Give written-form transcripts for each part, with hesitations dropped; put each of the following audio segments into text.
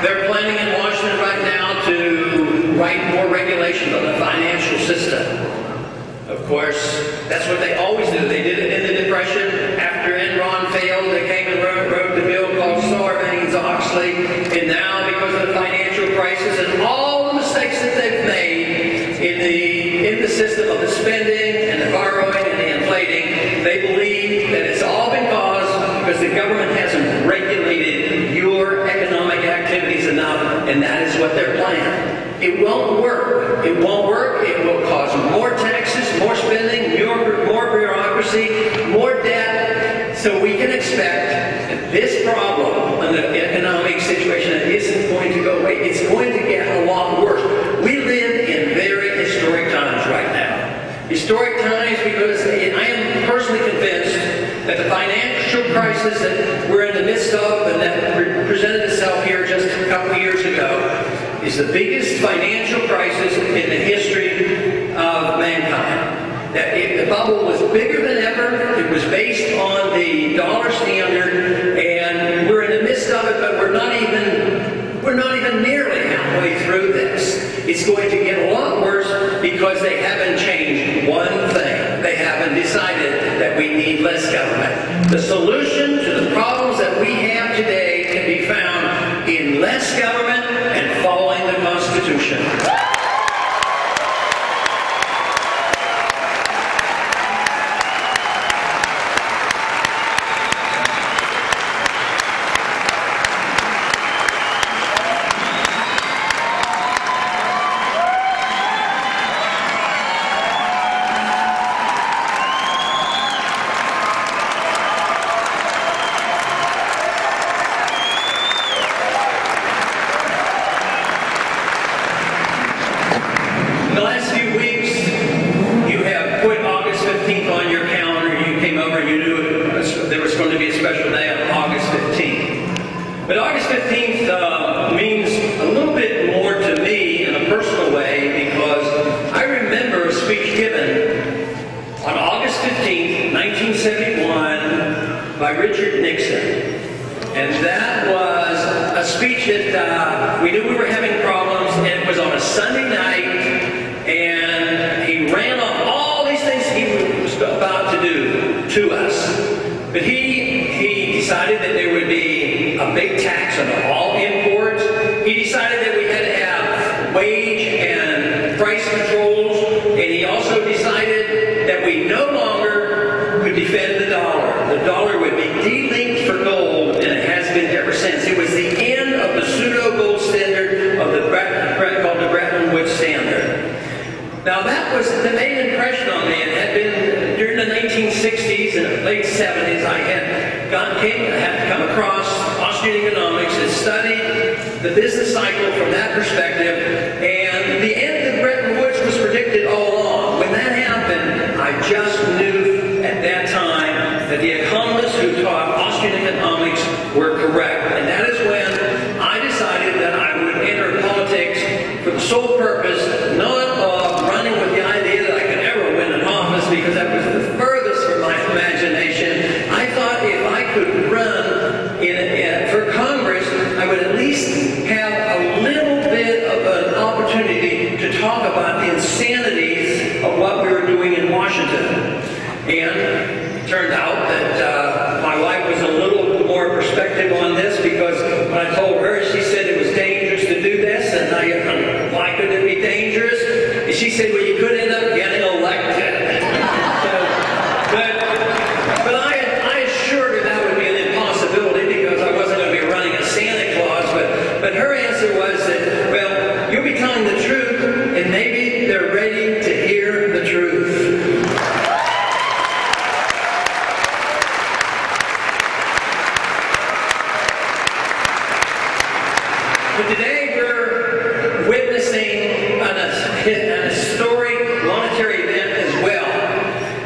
They're planning in Washington right now to write more regulations on the financial system. Of course, that's what they always do. They did it in the Depression. After Enron failed, they came and wrote the bill called Sarbanes-Oxley. And now, because of the financial crisis and all the mistakes that they've made in the system of the spending and the borrowing and the inflating, they believe that it's all been caused because the government hasn't regulated your economic activities enough, and that is what they're planning. It won't work. It won't work. It will cause more taxes, more spending, more bureaucracy, more debt. So we can expect that this problem and the economic situation isn't going to go away. It's going to get a lot worse. We live in very historic times right now. Historic times because I am personally convinced that the financial crisis that we're in the midst of and that presented itself here just a couple of years ago is the biggest financial crisis in the history of mankind. That the bubble was bigger than ever. It was based on the dollar standard, and we're in the midst of it, but we're not even nearly halfway through this. It's going to get a lot worse because they haven't changed one thing. They haven't decided that we need less government. The solution to the problems that we have today can be found in less government and following the Constitution. Means a little bit more to me in a personal way because I remember a speech given on August 15th, 1971 by Richard Nixon. And that was a speech that we knew we were having problems, and it was on a Sunday night, and he ran off all these things he was about to do to us. But he decided that there would be a big tax on all imports. He decided that we had to have wage and price controls, and he also decided that we no longer could defend the dollar. The dollar would be de-linked for gold, and it has been ever since. It was the end of the pseudo-gold standard of called the Bretton Woods standard. Now that made an impression on me. It had been during the 1960s and late 70s. I had come across Austrian economics and studied the business cycle from that perspective. And the end of Bretton Woods was predicted all along. When that happened, I just knew at that time that the economists who taught Austrian economics were correct. And that is when I decided that I would enter politics for the sole purpose not of running with the idea that I could ever win an office, because that was the furthest from my imagination. I thought if I could run for Congress, I would at least have a little bit of an opportunity to talk about the insanities of what we were doing in Washington. And it turned out that my wife was a little more perspective on this, because when I told her, she said it was dangerous to do this, and why could it be dangerous? And she said, well, you could end up getting elected. But I assured her that would be an impossibility, because I wasn't going to be running as Santa Claus. But her answer was that, well, you'll be telling the truth, and maybe they're ready to hear the truth. But today we're witnessing an historic monetary event as well.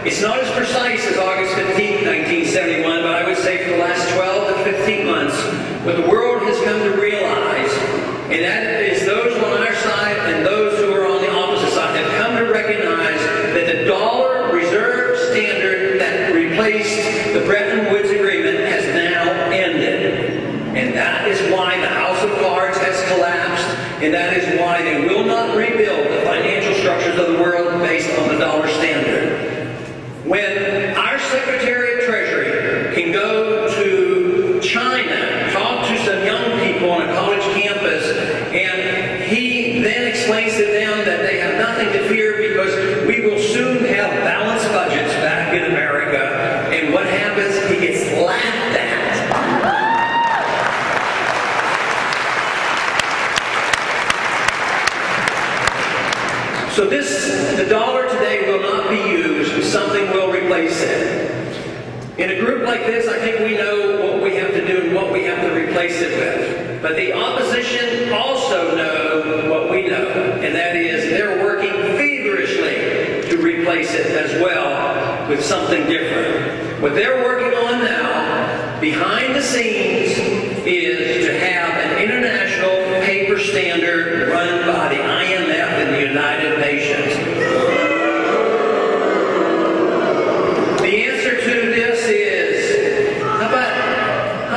It's not as precise as August 15, 1971, but I would say for the last 12 to 15 months, what the world has come to realize, and that is those on our side and those who are on the opposite side, have come to recognize that the dollar reserve standard that replaced the Bretton Woods Agreement has now ended. And that is why the House of Cards has So the dollar today will not be used. Something will replace it. In a group like this, I think we know what we have to do and what we have to replace it with. But the opposition also know what we know, and that is they're working feverishly to replace it as well with something different. What they're working on now, behind the scenes, is to have an international paper standard run by the IMF and the United Nations. The answer to this is, how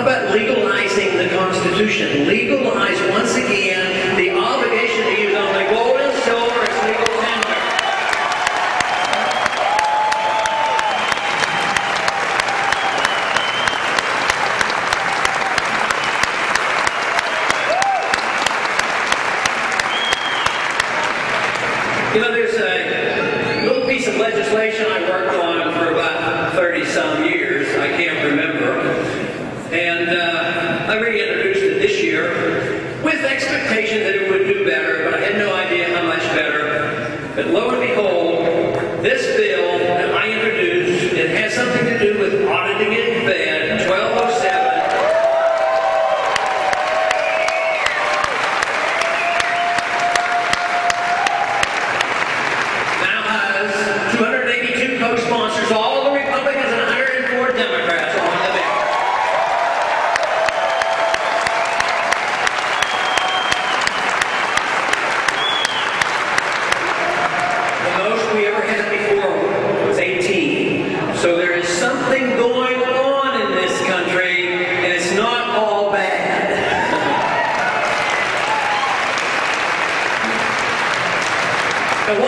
about legalizing the Constitution? Legalize once again the obligation to use only gold and silver as legal tender. You know, there's a little piece of legislation I worked on for about 30-some years. I can't remember. And I reintroduced it this year with expectation that it would do better, but I had no idea how much better. But lo and behold, this bill that I introduced, it has something to do with auditing in Fed 1207. Co-sponsors, all the Republicans and 104 Democrats on the bill. The most we ever had before was 18. So there is something going on in this country, and it's not all bad. Now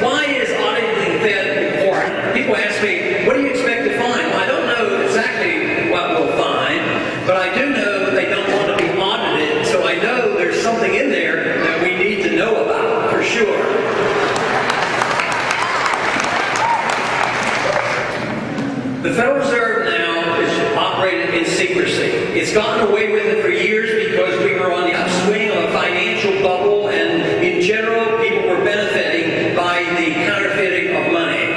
why is auditing Fed important? People ask me, what do you expect to find? Well, I don't know exactly what we'll find, but I do know they don't want to be audited, so I know there's something in there that we need to know about, for sure. The Federal Reserve now is operated in secrecy. It's gotten away with it for years because we were on the upswing of a financial bubble, and in general, people were benefiting by the counterfeiting of money.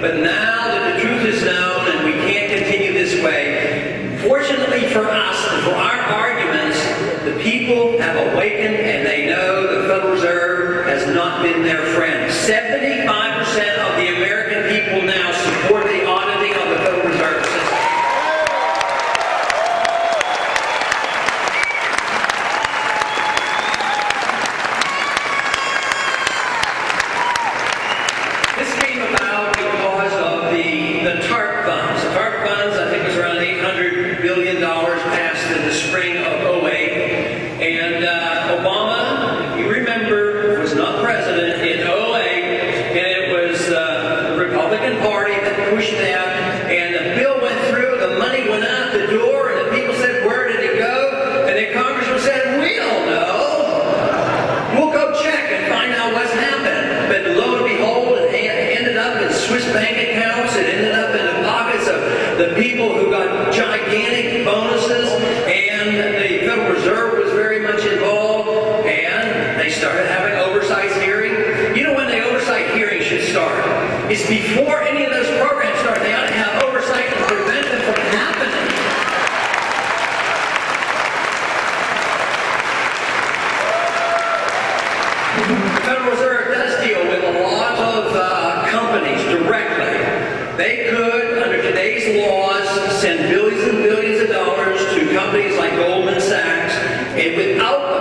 But now that the truth is known and we can't continue this way, fortunately for us and for our arguments, the people have awakened and they know the Federal Reserve has not been their friend. 75% of the American people now support the auditing of the Federal Reserve System. This came about because of the TARP funds. The TARP funds, I think, was around $800 billion passed in the spring of 08. And Obama, you remember, was not president in 08, and it was the Republican Party that pushed that. And the bill went through, the money went out the door, and the people said, where did it go? And the congressman said, we don't know. We'll go check and find out what's happened. But lo and behold, it ended up in Swiss bank accounts. It ended up in the pockets of the people who got gigantic bonuses, and the Federal Reserve was very much involved, and they started having oversight hearings. You know when the oversight hearing should start? It's before any of those programs start. They ought to have oversight to prevent them from happening. The Federal Reserve does deal with a lot of companies directly. They could, under today's laws, send billions and billions of dollars to companies like Goldman Sachs, and without